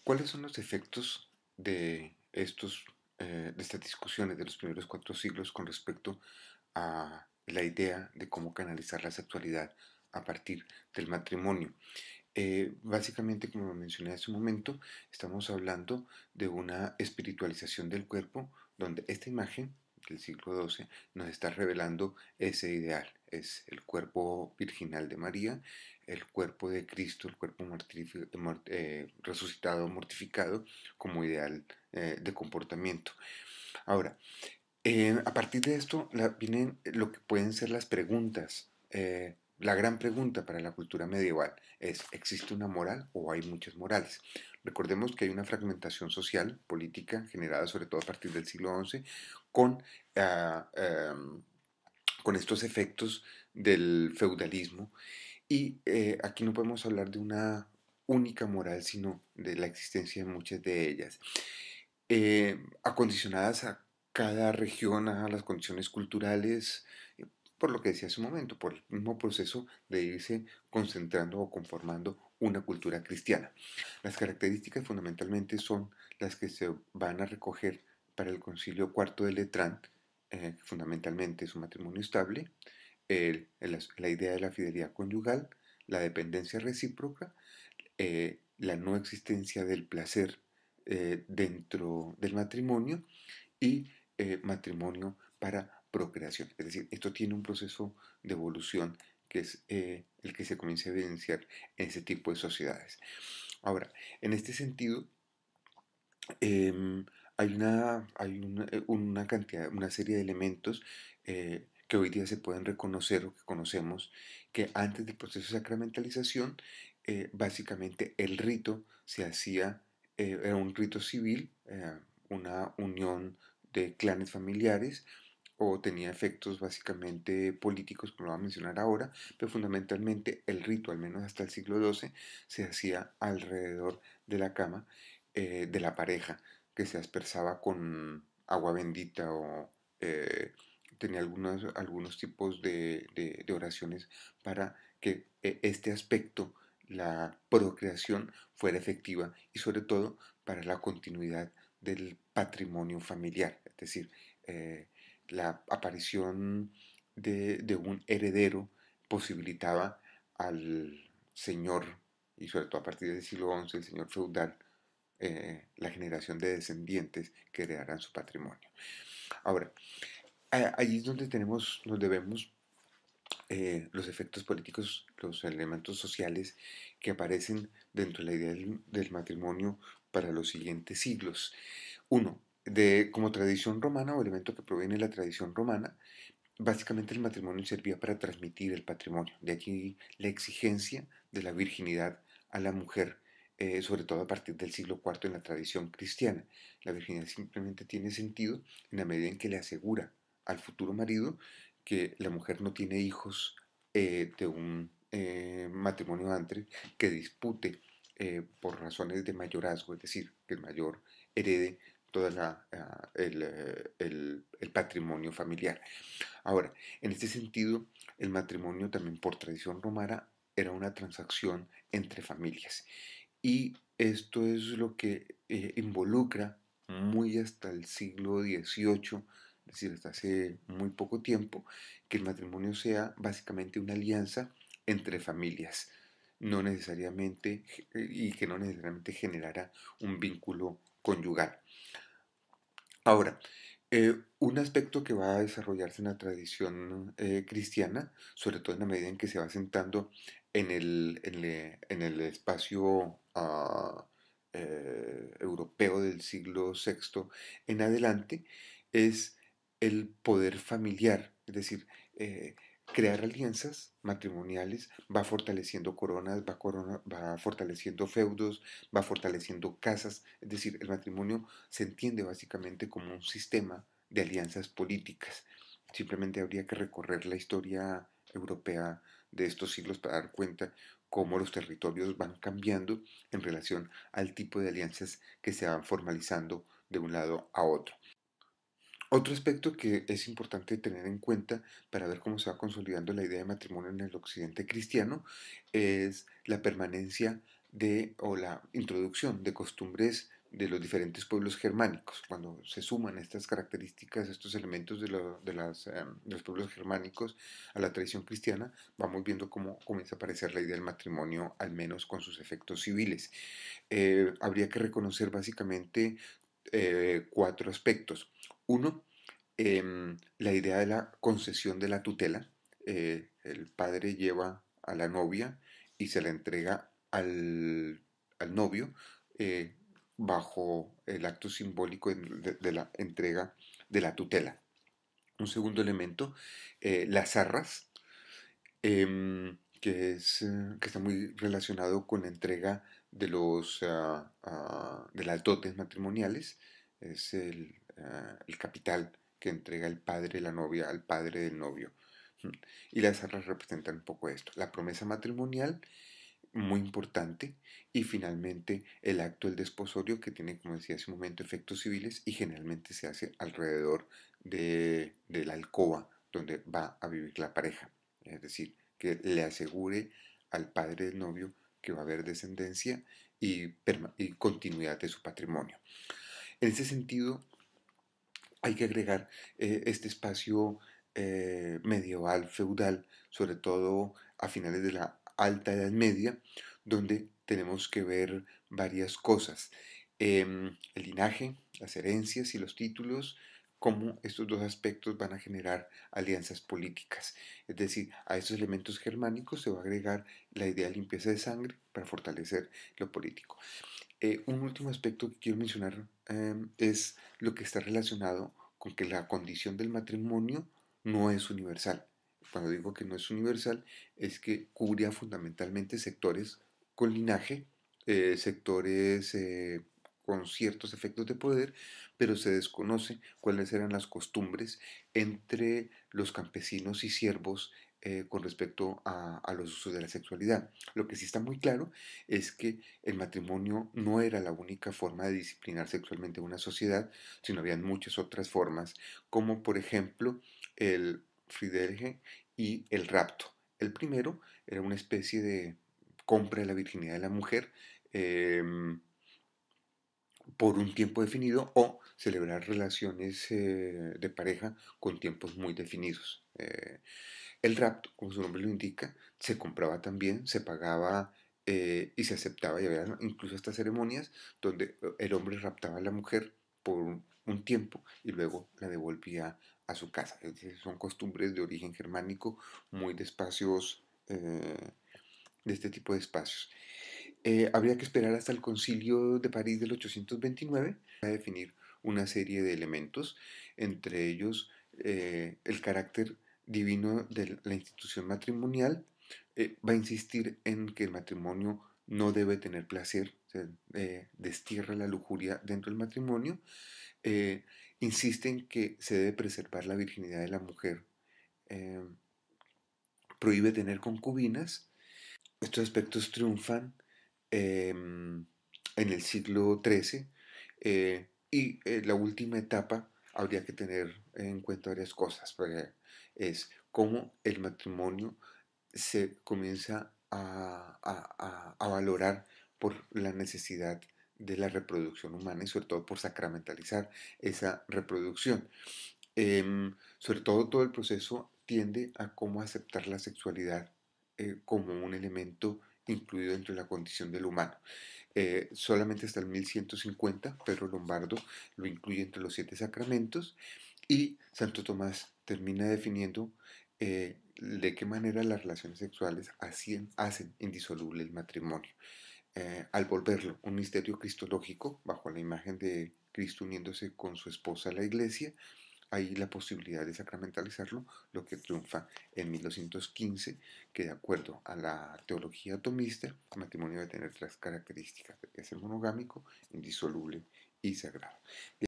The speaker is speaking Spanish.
¿Cuáles son los efectos de de estas discusiones de los primeros 4 siglos con respecto a la idea de cómo canalizar la sexualidad a partir del matrimonio? Básicamente, como lo mencioné hace un momento, estamos hablando de una espiritualización del cuerpo, donde esta imagen del siglo XII nos está revelando ese ideal. Es el cuerpo virginal de María, el cuerpo de Cristo, el cuerpo resucitado, mortificado, como ideal de comportamiento. Ahora, a partir de esto vienen lo que pueden ser las preguntas. La gran pregunta para la cultura medieval es, ¿existe una moral o hay muchas morales? Recordemos que hay una fragmentación social, política, generada sobre todo a partir del siglo XI, con, ah, con estos efectos del feudalismo. Y aquí no podemos hablar de una única moral, sino de la existencia de muchas de ellas, acondicionadas a cada región, a las condiciones culturales, por lo que decía hace un momento, por el mismo proceso de irse concentrando o conformando una cultura cristiana. Las características fundamentalmente son las que se van a recoger para el Concilio Cuarto de Letrán, fundamentalmente es un matrimonio estable, la idea de la fidelidad conyugal, la dependencia recíproca, la no existencia del placer dentro del matrimonio y matrimonio para procreación. Es decir, esto tiene un proceso de evolución que es el que se comienza a evidenciar en ese tipo de sociedades. Ahora, en este sentido, hay una cantidad, una serie de elementos que hoy día se pueden reconocer o que conocemos que antes del proceso de sacramentalización, básicamente el rito se hacía, era un rito civil, una unión de clanes familiares o tenía efectos básicamente políticos, como lo voy a mencionar ahora, pero fundamentalmente el rito, al menos hasta el siglo XII, se hacía alrededor de la cama de la pareja, que se aspersaba con agua bendita o tenía algunos tipos de oraciones para que este aspecto, la procreación, fuera efectiva y sobre todo para la continuidad del patrimonio familiar, es decir, eh, la aparición de un heredero posibilitaba al señor, y sobre todo a partir del siglo XI, el señor feudal, la generación de descendientes que heredarán su patrimonio. Ahora, allí es donde donde vemos los efectos políticos, los elementos sociales que aparecen dentro de la idea del matrimonio para los siguientes siglos. Uno, como tradición romana o elemento que proviene de la tradición romana, básicamente el matrimonio servía para transmitir el patrimonio. De aquí la exigencia de la virginidad a la mujer, sobre todo a partir del siglo IV en la tradición cristiana. La virginidad simplemente tiene sentido en la medida en que le asegura al futuro marido que la mujer no tiene hijos de un matrimonio antes que dispute por razones de mayorazgo, es decir, que el mayor herede todo el patrimonio familiar. Ahora, en este sentido, el matrimonio también por tradición romana era una transacción entre familias. Y esto es lo que involucra muy hasta el siglo XVIII, es decir, hasta hace muy poco tiempo, que el matrimonio sea básicamente una alianza entre familias, no necesariamente, y que no necesariamente generara un vínculo conyugal. Ahora, un aspecto que va a desarrollarse en la tradición cristiana, sobre todo en la medida en que se va sentando en el espacio europeo del siglo VI en adelante, es el poder familiar, es decir, crear alianzas matrimoniales va fortaleciendo coronas, va fortaleciendo feudos, va fortaleciendo casas, es decir, el matrimonio se entiende básicamente como un sistema de alianzas políticas. Simplemente habría que recorrer la historia europea de estos siglos para dar cuenta cómo los territorios van cambiando en relación al tipo de alianzas que se van formalizando de un lado a otro. Otro aspecto que es importante tener en cuenta para ver cómo se va consolidando la idea de matrimonio en el occidente cristiano es la permanencia o la introducción de costumbres de los diferentes pueblos germánicos. Cuando se suman estas características, estos elementos de los pueblos germánicos a la tradición cristiana, vamos viendo cómo comienza a aparecer la idea del matrimonio, al menos con sus efectos civiles. Habría que reconocer básicamente cuatro aspectos. Uno, la idea de la concesión de la tutela. El padre lleva a la novia y se la entrega al novio eh, bajo el acto simbólico de la entrega de la tutela. Un segundo elemento, las arras, que está muy relacionado con la entrega de las dotes matrimoniales. Es el capital que entrega el padre de la novia al padre del novio. Y las arras representan un poco esto, la promesa matrimonial, muy importante, y finalmente el acto del desposorio, que tiene, como decía hace un momento, efectos civiles y generalmente se hace alrededor de la alcoba donde va a vivir la pareja. Es decir, que le asegure al padre del novio que va a haber descendencia y continuidad de su patrimonio. En ese sentido, hay que agregar este espacio medieval, feudal, sobre todo a finales de la Alta Edad Media, donde tenemos que ver varias cosas. El linaje, las herencias y los títulos, cómo estos dos aspectos van a generar alianzas políticas. Es decir, a estos elementos germánicos se va a agregar la idea de limpieza de sangre para fortalecer lo político. Un último aspecto que quiero mencionar es lo que está relacionado con que la condición del matrimonio no es universal. Cuando digo que no es universal, es que cubría fundamentalmente sectores con linaje, sectores con ciertos efectos de poder, pero se desconoce cuáles eran las costumbres entre los campesinos y siervos con respecto a los usos de la sexualidad. Lo que sí está muy claro es que el matrimonio no era la única forma de disciplinar sexualmente una sociedad, sino habían muchas otras formas, como por ejemplo el friderge y el rapto. El primero era una especie de compra de la virginidad de la mujer eh, por un tiempo definido o celebrar relaciones de pareja con tiempos muy definidos. El rapto, como su nombre lo indica, se compraba también, se pagaba y se aceptaba, y había incluso estas ceremonias donde el hombre raptaba a la mujer por un tiempo y luego la devolvía a su casa. Es decir, son costumbres de origen germánico muy de espacios, de este tipo de espacios. Habría que esperar hasta el Concilio de París del 829 para definir una serie de elementos, entre ellos el carácter divino de la institución matrimonial. Va a insistir en que el matrimonio no debe tener placer, o sea, destierra la lujuria dentro del matrimonio. eh, Insiste en que se debe preservar la virginidad de la mujer, eh, prohíbe tener concubinas. Estos aspectos triunfan en el siglo XIII y la última etapa habría que tener en cuenta varias cosas. Es cómo el matrimonio se comienza a valorar por la necesidad de la reproducción humana y sobre todo por sacramentalizar esa reproducción. Sobre todo el proceso tiende a cómo aceptar la sexualidad como un elemento incluido dentro de la condición del humano. Solamente hasta el 1150 Pedro Lombardo lo incluye entre los 7 sacramentos y Santo Tomás termina definiendo de qué manera las relaciones sexuales hacen indisoluble el matrimonio. Al volverlo un misterio cristológico bajo la imagen de Cristo uniéndose con su esposa la iglesia, hay la posibilidad de sacramentalizarlo, lo que triunfa en 1215, que de acuerdo a la teología tomista, el matrimonio debe tener 3 características: debe ser monogámico, indisoluble y sagrado.